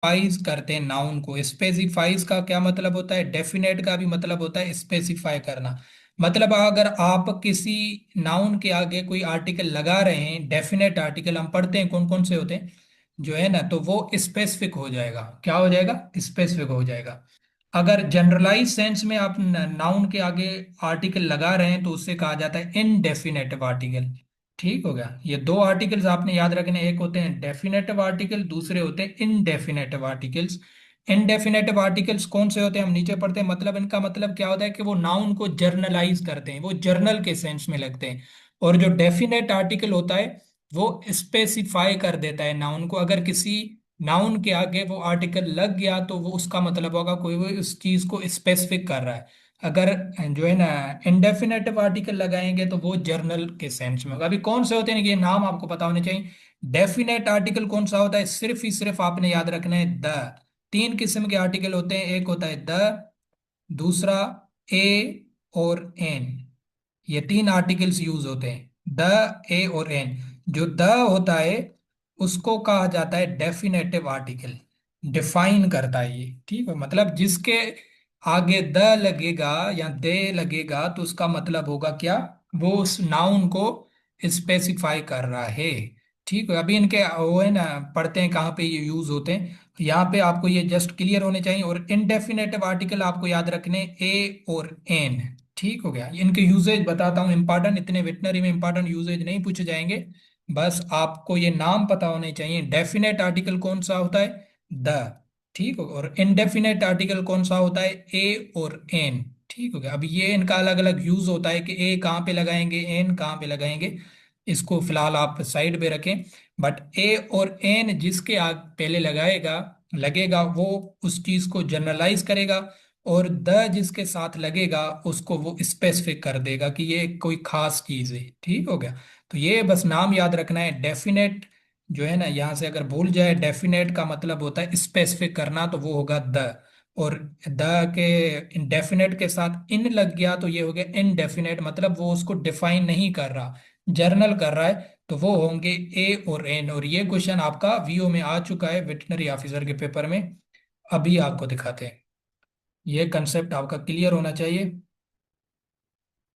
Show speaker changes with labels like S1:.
S1: Specifies करते हैं noun को। स्पेसिफाइज का क्या मतलब होता है? डेफिनेट का भी मतलब होता है स्पेसिफाई करना। मतलब अगर आप किसी नाउन के आगे कोई आर्टिकल लगा रहे हैं, डेफिनेट आर्टिकल हम पढ़ते हैं कौन कौन से होते हैं, जो है ना, तो वो स्पेसिफिक हो जाएगा। क्या हो जाएगा? स्पेसिफिक हो जाएगा। अगर जनरलाइज सेंस में आप नाउन के आगे आर्टिकल लगा रहे हैं तो उससे कहा जाता है इनडेफिनेटिव आर्टिकल। ठीक हो गया? ये दो आर्टिकल्स आपने याद रखने, एक होते हैं डेफिनेटिव आर्टिकल, दूसरे होते हैं इनडेफिनेटिव आर्टिकल्स। इनडेफिनेटिव आर्टिकल्स कौन से होते हैं हम नीचे पढ़ते हैं। मतलब इनका मतलब क्या होता है कि वो नाउन को जर्नलाइज करते हैं, वो जर्नल के सेंस में लगते हैं। और जो डेफिनेट आर्टिकल होता है वो स्पेसिफाई कर देता है नाउन को। अगर किसी नाउन के आगे वो आर्टिकल लग गया तो वो उसका मतलब होगा कोई वो उस चीज को स्पेसिफिक कर रहा है। अगर जो है ना इंडेफिनेटिव आर्टिकल लगाएंगे तो वो जर्नल के सेंस में होगा। अभी कौन से होते हैं ये नाम आपको पता होने चाहिए। डेफिनेट आर्टिकल कौन सा होता है? सिर्फ ही सिर्फ आपने याद रखना है द। तीन किस्म के आर्टिकल होते हैं, एक होता है द, दूसरा ए और एन। ये तीन आर्टिकल्स यूज होते हैं, द, ए और एन। जो द होता है उसको कहा जाता है डेफिनेटिव आर्टिकल। डिफाइन करता है ये, ठीक है? मतलब जिसके आगे द लगेगा या दे लगेगा तो उसका मतलब होगा क्या? वो उस नाउन को स्पेसिफाई कर रहा है। ठीक है? अभी इनके वो है ना, पढ़ते हैं कहाँ पे ये यूज होते हैं। यहाँ पे आपको ये जस्ट क्लियर होने चाहिए। और इनडेफिनेटिव आर्टिकल आपको याद रखने ए और एन। ठीक हो गया? इनके यूजेज बताता हूँ इंपॉर्टेंट, इतने वेटनरी में इंपॉर्टेंट यूजेज नहीं पूछे जाएंगे। बस आपको ये नाम पता होने चाहिए। डेफिनेट आर्टिकल कौन सा होता है? द। ठीक हो? और इनडेफिनेट आर्टिकल कौन सा होता है? ए और एन। ठीक हो गया? अब ये इनका अलग अलग यूज होता है कि ए कहाँ पे लगाएंगे, एन कहाँ पे लगाएंगे। इसको फिलहाल आप साइड पे रखें। बट ए और एन जिसके आग पहले लगाएगा लगेगा वो उस चीज को जनरलाइज करेगा। और द जिसके साथ लगेगा उसको वो स्पेसिफिक कर देगा कि ये कोई खास चीज है। ठीक हो गया? तो ये बस नाम याद रखना है। डेफिनेट जो है ना, यहाँ से अगर भूल जाए, डेफिनेट का मतलब होता है स्पेसिफिक करना, तो वो होगा द। और द के इंडेफिनेट के साथ इन लग गया तो ये हो गया इनडेफिनेट, मतलब वो उसको डिफाइन नहीं कर रहा, जर्नल कर रहा है। तो वो होंगे ए और एन। और ये क्वेश्चन आपका वीओ में आ चुका है, वेटनरी ऑफिसर के पेपर में। अभी आपको दिखाते हैं। ये कंसेप्ट आपका क्लियर होना चाहिए।